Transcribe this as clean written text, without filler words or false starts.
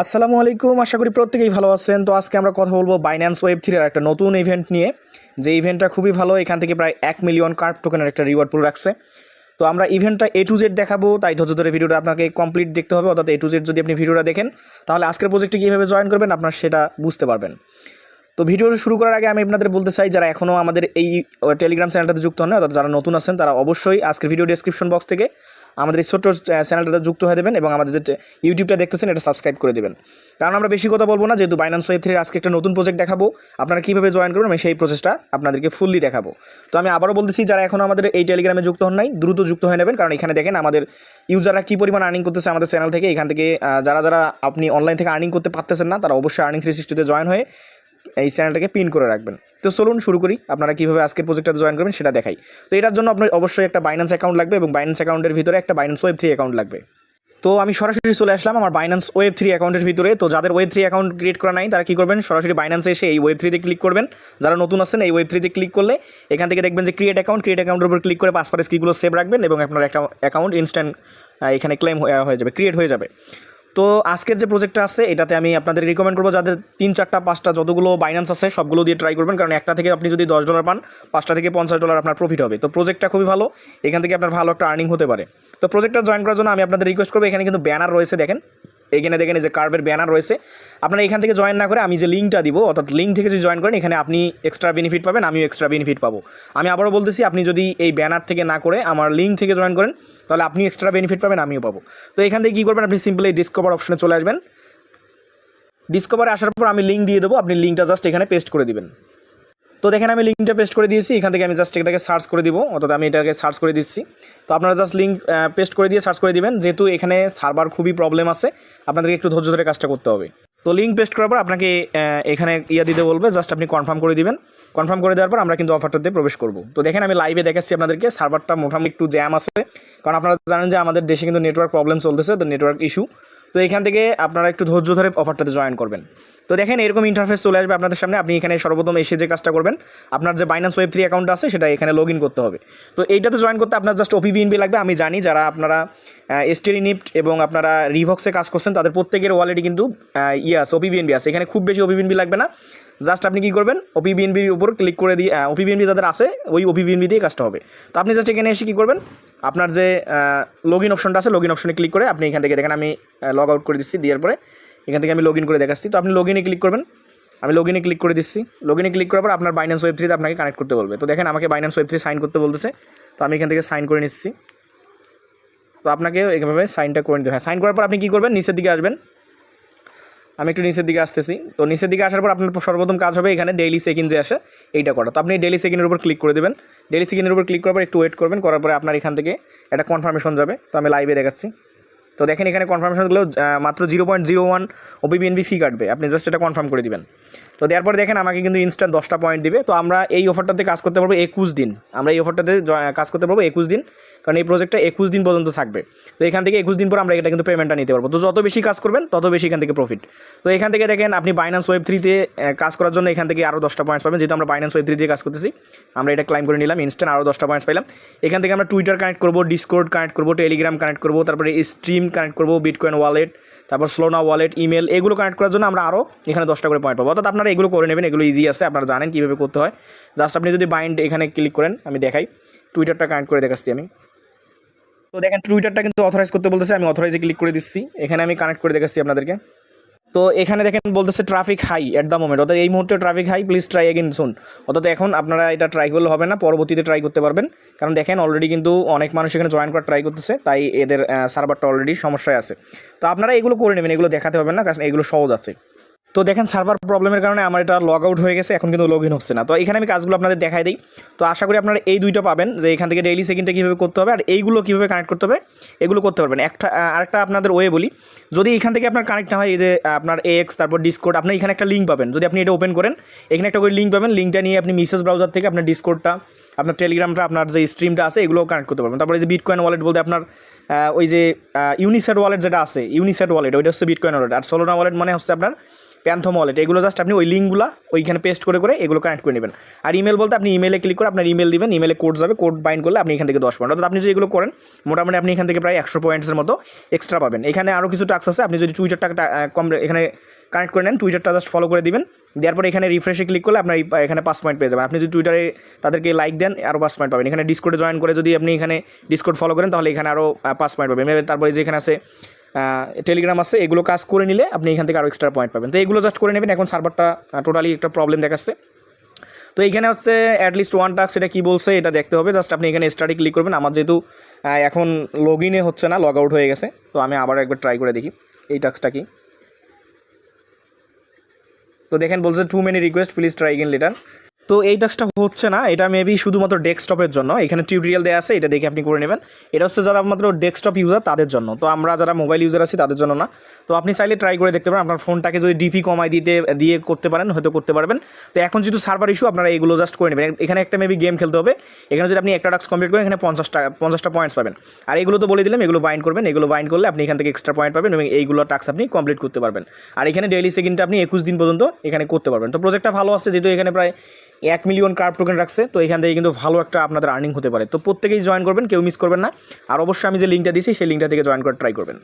আসসালামু আলাইকুম, আশা করি প্রত্যেকেই ভালো আছেন। তো আজকে আমরা কথা বলবো বাইন্যান্স ওয়েব3 এর একটা নতুন ইভেন্ট নিয়ে। যে ইভেন্টটা খুবই ভালো, এখান থেকে প্রায় 1 মিলিয়ন কার্ড টোকেনের একটা রিওয়ার্ড পুল রাখছে। তো আমরা ইভেন্টটা A to Z দেখাবো, তাই ধৈর্য ধরে ভিডিওটা আপনাকে কমপ্লিট দেখতে হবে। অর্থাৎ A to Z যদি আপনি ভিডিওটা দেখেন, তাহলে আজকের প্রজেক্টে কীভাবে জয়েন করবেন আপনার সেটা বুঝতে পারবেন। তো ভিডিওটা শুরু করার আগে আমি আপনাদের বলতে চাই, যারা এখনও আমাদের এই টেলিগ্রাম চ্যানেলটাতে যুক্ত হন, অর্থাৎ যারা নতুন আছেন, তারা অবশ্যই আজকের ভিডিও ডেসক্রিপশন বক্স থেকে আমাদের এই ছোট্ট চ্যানেলটাতে যুক্ত হয়ে দেবেন এবং আমাদের যে ইউটিউবটা দেখতেছেন এটা সাবস্ক্রাইব করে দেবেন। কারণ আমরা বেশি কথা বলবো না, যেহেতু বাইন্যান্স ওয়েব3 আজকে একটা নতুন প্রজেক্ট দেখাবো, আপনারা কীভাবে জয়েন করবেন আমি সেই প্রসেসটা আপনাদেরকে ফুললি দেখাবো। তো আমি আবারও বলতেছি, যারা এখনও আমাদের এই টেলিগ্রামে যুক্ত হন নাই, দ্রুত যুক্ত হয়ে নেবেন। কারণ এখানে দেখেন আমাদের ইউজাররা কী পরিমাণ আর্নিং করতেছে আমাদের চ্যানেল থেকে। এখান থেকে যারা আপনি অনলাইন থেকে আর্নিং করতে পারতেছেন না, তারা অবশ্যই আর্নিং 360-তে জয়েন হয়ে এই চ্যানেলটাকে পিন করে রাখবেন। তো চলুন শুরু করি, আপনারা কীভাবে আজকের প্রজেক্টটাতে জয়েন করবেন সেটা দেখাই। তো এটার জন্য আপনার অবশ্যই একটা বাইন্যান্স অ্যাকাউন্ট লাগবে এবং বাইন্যান্স অ্যাকাউন্টের ভিতরে একটা বাইন্যান্স ওয়েব3 অ্যাকাউন্ট লাগবে। তো আমি সরাসরি চলে আসলাম আমার বাইন্যান্স ওয়েব3 অ্যাকাউন্টের ভিতরে। তো যাদের ওয়েব3 অ্যাকাউন্ট ক্রিয়েট করা নাই, তারা কী করবেন, সরাসরি বাইন্যান্সে এসে এই ওয়েব3-তে ক্লিক করবেন। যারা নতুন আছেন, এই ওয়েব3-তে ক্লিক করলে এখান থেকে দেখবেন যে ক্রিয়েট অ্যাকাউন্টের উপর ক্লিক করে পাসওয়ার্ড কিগুলো সেভ রাখবেন এবং আপনার একটা অ্যাকাউন্ট ইনস্ট্যান্ট এখানে ক্লেম হয়ে যাবে, ক্রিয়েট হয়ে যাবে। তো আজকের যে প্রজেক্টটা আছে এটাতে আমি আপনাদের রিকমেন্ড করবো, যাদের 3, 4, 5টা যতগুলো বাইন্যান্স আছে সবগুলো দিয়ে ট্রাই করবেন। কারণ একটা থেকে আপনি যদি $10 পান, 5টা থেকে $50 আপনার প্রফিট হবে। তো প্রজেক্টটা খুবই ভালো, এখান থেকে আপনার ভালো একটা আর্নিং হতে পারে। তো প্রজেক্টটা জয়েন করার জন্য আমি আপনাদের রিকোয়েস্ট করবো, এখানে কিন্তু ব্যানার রয়েছে, দেখেন এখানে দেখেন যে কার্ভের ব্যানার রয়েছে। আপনারা এখান থেকে জয়েন না করে আমি যে লিঙ্কটা দিব, অর্থাৎ লিঙ্ক থেকে যদি জয়েন করেন, এখানে আপনি এক্সট্রা বেনিফিট পাবেন, আমিও এক্সট্রা বেনিফিট পাবো। আমি আবারও বলতেছি, আপনি যদি এই ব্যানার থেকে না করে আমার লিঙ্ক থেকে জয়েন করেন, তাহলে আপনি এক্সট্রা বেনিফিট পাবেন, আমিও পাবো। তো এখান থেকে কী করবেন, আপনি সিম্পলি ডিসকভার অপশনে চলে আসবেন। ডিসকভারে আসার পর আমি লিঙ্ক দিয়ে দেবো, আপনি লিঙ্কটা জাস্ট এখানে পেস্ট করে দিবেন। তো দেখেন আমি লিঙ্কটা পেস্ট করে দিয়েছি। এখান থেকে আমি জাস্ট এটাকে সার্চ করে দিব, অর্থাৎ আমি এটাকে সার্চ করে দিচ্ছি। তো আপনারা জাস্ট লিঙ্ক পেস্ট করে দিয়ে সার্চ করে দিবেন। যেহেতু এখানে সার্ভার খুবই প্রবলেম আছে, আপনাদেরকে একটু ধৈর্য ধরে কাজটা করতে হবে। তো লিঙ্ক পেস্ট করার পর আপনাকে এখানে দিতে বলবে, জাস্ট আপনি কনফার্ম করে দিবেন। কনফার্ম করে দেওয়ার পর আমরা কিন্তু অফারটাতে প্রবেশ করব। তো দেখেন আমি লাইভে দেখাচ্ছি আপনাদেরকে, সার্ভারটা মোটামুটি একটু জ্যাম আছে, কারণ আপনারা জানেন যে আমাদের দেশে কিন্তু নেটওয়ার্ক প্রবলেম চলতেছে, তো নেটওয়ার্ক ইস্যু। তো এখান থেকে আপনারা একটু ধৈর্য ধরে অফারটাতে জয়েন করবেন। তো দেখেন এরকম ইন্টারফেস চলে আসবে আপনাদের সামনে। আপনি এখানে সর্বপ্রথম এসে যে কাজটা করবেন, আপনার যে বাইন্যান্স ওয়েব3 অ্যাকাউন্ট আছে সেটা এখানে লগ ইন করতে হবে। তো এইটাতে জয়েন করতে আপনার জাস্ট ওপিবিএনবি লাগবে। আমি জানি যারা আপনারা এসটিএল নিফট এবং আপনারা রিভক্সে কাজ করছেন, তাদের প্রত্যেকের ওয়ালেটে কিন্তু আছে, ওপিবিএনবি আছে। এখানে খুব বেশি ওপিবিএনবি লাগবে না। জাস্ট আপনি কী করবেন, ওপিবিএনবির উপর ক্লিক করে দিয়ে, ওপিবিএনবি যাদের আছে ওই ওপিবিএনবি দিয়ে কাজটা হবে। তো আপনি জাস্ট এখানে এসে কী করবেন, আপনার যে লগ ইন অপশনটা আছে, লগ ইন অপশনে ক্লিক করে আপনি এখান থেকে দেখেন আমি লগ আউট করে দিচ্ছি, দেওয়ার পরে এখান থেকে আমি লগ ইন করে দেখাচ্ছি। তো আপনি লগ ইনে ক্লিক করবেন, আমি লগ ইনে ক্লিক করে দিচ্ছি। লগ ইনে ক্লিক করার পর আপনার বাইন্যান্স ওয়েব3-তে আপনাকে কানেক্ট করতে বলবে। তো দেখেন আমাকে বাইন্যান্স ওয়েব3 সাইন করতে বলতেছে, তো আমি এখান থেকে সাইন করে নিচ্ছি। তো আপনাকে এইভাবে সাইনটা করে নিতে হয়। সাইন করার পর আপনি কী করবেন, নিচের দিকে আসবেন। আমি একটু নিচের দিকে আসতেছি। তো নিচের দিকে আসার পর আপনার সর্বপ্রথম কাজ হবে এখানে ডেইলি চেক ইন যে আসে এইটা করা। তো আপনি ডেইলি চেক ইনের উপর ক্লিক করে দেবেন। ডেইলি চেক ইনের উপর ক্লিক করার পর একটু ওয়েট করবেন, করার পরে আপনার এখান থেকে একটা কনফার্মেশন যাবে। তো আমি লাইভে দেখাচ্ছি। তো দেখেন এখানে কনফার্মেশন দিলেও মাত্র 0.01 ওপিবিএনবি ফি কাটবে, আপনি জাস্ট এটা কনফার্ম করে দিবেন। তো দেওয়ার পরে দেখেন আমাকে কিন্তু ইনস্ট্যান্ট 10টা পয়েন্ট দিবে। তো আমরা এই অফারটাতে কাজ করতে পারবো 21 দিন। আমরা এই অফারটাতে কাজ করতে পারবো 21 দিন, কারণ এই প্রজেক্টটা 21 দিন পর্যন্ত থাকবে। তো এখান থেকে 21 দিন পর আমরা এটা কিন্তু পেমেন্টটা নিতে পারবো। তো যত বেশি কাজ করবেন তত বেশি এখান থেকে প্রফিট। তো এখান থেকে দেখেন আপনি বাইন্যান্স ওয়েব3-তে কাজ করার জন্য এখান থেকে আরও 10টা পয়েন্টস পাবেন। যেহেতু আমরা বাইন্যান্স ওয়েব3 দিয়ে কাজ করতেছি, আমরা এটা ক্লাইম করে নিলাম, ইনস্ট্যান্ট আরও 10টা পয়েন্টস পাইলাম। এখান থেকে আমরা টুইটার কানেক্ট করবো, ডিসকর্ড কানেক্ট করবো, টেলিগ্রাম কানেক্ট করবো, তারপরে স্ট্রিম কানেক্ট করবো, বিটকয়েন ওয়ালেট, তারপর স্লোনা ওয়ালেট, ইমেল, এগুলো কানেক্ট করার জন্য আমরা আরও এখানে 10টা করে পয়েন্ট পাবো। অর্থাৎ আপনারা এগুলো করে নেবেন, এগুলো ইজি আছে, আপনারা জানেন কীভাবে করতে হয়। জাস্ট আপনি যদি বাইন্ড এখানে ক্লিক করেন, আমি দেখাই, টুইটারটা কানেক্ট করে দেখাচ্ছি আমি। তো দেখেন টুইটারটা কিন্তু অথরাইজ করতে বলতেছে, আমি অথরাইজে ক্লিক করে দিচ্ছি। এখানে আমি কানেক্ট করে দেখাচ্ছি আপনাদেরকে। তো এখানে দেখেন বলতেছে traffic high at the moment, অর্থাৎ এই মুহূর্তে traffic high, please try again soon. অর্থাৎ এখন আপনারা এটা ট্রাই করলে হবে না, পরবর্তীতে ট্রাই করতে পারবেন। কারণ দেখেন অলরেডি কিন্তু অনেক মানুষ এখানে জয়েন করার ট্রাই করতেছে, তাই এদের সার্ভারটা অলরেডি সমস্যায় আছে। তো আপনারা এগুলো করে নেবেন, এগুলো দেখাতে হবে না, কারণ এগুলো সহজ আছে। তো দেখেন সার্ভার প্রবলেমের কারণে আমার এটা লগ আউট হয়ে গেছে, এখন কিন্তু লগ ইন হচ্ছে না। তো এখানে আমি কাজগুলো আপনাদের দেখাই দিই। তো আশা করি আপনারা এই দুইটা পাবেন, যে এখান থেকে ডেইলি চেক ইনটা কীভাবে করতে হবে আর এইগুলো কীভাবে কানেক্ট করতে হবে, এগুলো করতে পারবেন। আরেকটা আপনাদের ওয়ে বলি, যদি এখান থেকে আপনার কানেক্ট না হয়, এই যে আপনার এক্স তারপর ডিসকোড, আপনি এখানে একটা লিঙ্ক পাবেন। যদি আপনি এটা ওপেন করেন, এখানে একটা করে লিঙ্ক পাবেন। লিঙ্কটা নিয়ে আপনি মেসেজ ব্রাউজার থেকে আপনার ডিসকোডটা, আপনার টেলিগ্রামটা, আপনার যে স্ট্রিমটা আছে এগুলো কানেক্ট করতে পারবেন। তারপরে যে বিটকয়েন ওয়ালেট বলতে আপনার ওই যে ইউনিসেট ওয়ালেট যেটা আছে, ইউনিসেট ওয়ালেট ওইটা হচ্ছে বিটকয়েন ওয়ালেট, আর সোলোনা ওয়ালেট মানে হচ্ছে আপনার প্যান্থম ওয়ালেট। এগুলো জাস্ট আপনি ওই লিঙ্কগুলো ওইখানে পেস্ট করে এগুলো কানেক্ট করে নেবেন। আর ইমেল বলতে আপনি ইমেলে ক্লিক করে আপনার ইমেল দিবেন, ইমেলে কোড যাবে, কোড বাইন্ড করলে আপনি এখান থেকে 10 পয়েন্ট, অর্থাৎ আপনি যদি এগুলো করেন মোটামুটি আপনি এখান থেকে প্রায় 100 পয়েন্টসের মতো এক্সট্রা পাবেন। এখানে আরও কিছু টাস্ক আছে, আপনি যদি টুইটারটা এখানে কানেক্ট করে নেন, টুইটারটা জাস্ট ফলো করে দিবেন, দেওয়ার পরে এখানে রিফ্রেশে ক্লিক করলে আপনার এখানে 5 পয়েন্ট পেয়ে যাবেন। আপনি যদি টুইটারে তাদেরকে লাইক দেন আরও 5 পয়েন্ট পাবেন। এখানে ডিসকোডে জয়েন করে যদি আপনি এখানে ডিসকোড ফলো করেন তাহলে এখানে আরও 5 পয়েন্ট পাবেন। তারপরে যে এখানে আছে টেলিগ্রাম আছে, এগুলো কাজ করে নিলে আপনি এখান থেকে আরও এক্সট্রা পয়েন্ট পাবেন। তো এগুলো জাস্ট করে নেবেন। এখন সার্ভারটা টোটালি একটা প্রবলেম দেখাচ্ছে। তো এইখানে হচ্ছে অ্যাটলিস্ট ওয়ান টাস্ক, এটা কী বলছে এটা দেখতে হবে। জাস্ট আপনি এখানে স্টার্টে ক্লিক করবেন। আমার যেহেতু এখন লগ ইনে হচ্ছে না, লগ আউট হয়ে গেছে, তো আমি আবার একবার ট্রাই করে দেখি এই টাস্কটা কি। তো দেখেন বলছে too many request, please try again later. তো এই টাস্কটা হচ্ছে না, এটা মেবি শুধুমাত্র ডেস্কটপের জন্য। এখানে টিউটোরিয়াল দেওয়া আছে, এটা দেখে আপনি করে নেবেন। এটা হচ্ছে যারা মাত্র ডেস্কটপ ইউজার তাদের জন্য, তো আমরা যারা মোবাইল ইউজার আছি তাদের জন্য না। তো আপনি চাইলে ট্রাই করে দেখতে পারেন। আপনার ফোনটাকে যদি ডিপি কমাই দিয়ে করতে পারেন, হয়তো করতে পারবেন। তো এখন যেহেতু সার্ভার ইস্যু, আপনারা এগুলো জাস্ট করে নেবেন। এখানে একটা মেবি গেম খেলতে হবে। এখানে যদি আপনি একটা টাস্ক কমপ্লিট করেন এখানে 50টা পয়েন্টস পাবেন। আর এগুলো তো বলে দিলাম, এগুলো বাইন্ড করবেন। এগুলো বাইন্ড করলে আপনি এখান থেকে এক্সট্রা পয়েন্ট পাবেন এবং এইগুলো টাস্ক আপনি কমপ্লিট করতে পারবেন। আর এখানে ডেইলি সেকেন্ডটা আপনি 21 দিন পর্যন্ত এখানে করতে পারবেন। তো প্রজেক্টটা ভালো আছে, যেহেতু এখানে প্রায় 1 মিলিয়ন কার্ভ টোকেন রাখছে, তো এখান থেকে কিন্তু ভালো একটা আপনাদের আর্নিং হতে পারে। তো প্রত্যেকেই জয়েন করবেন, কেউ মিস করবেন না। আর অবশ্যই আমি যে লিঙ্কটা দিয়েছি সেই লিঙ্কটা থেকে জয়েন করে ট্রাই করবেন।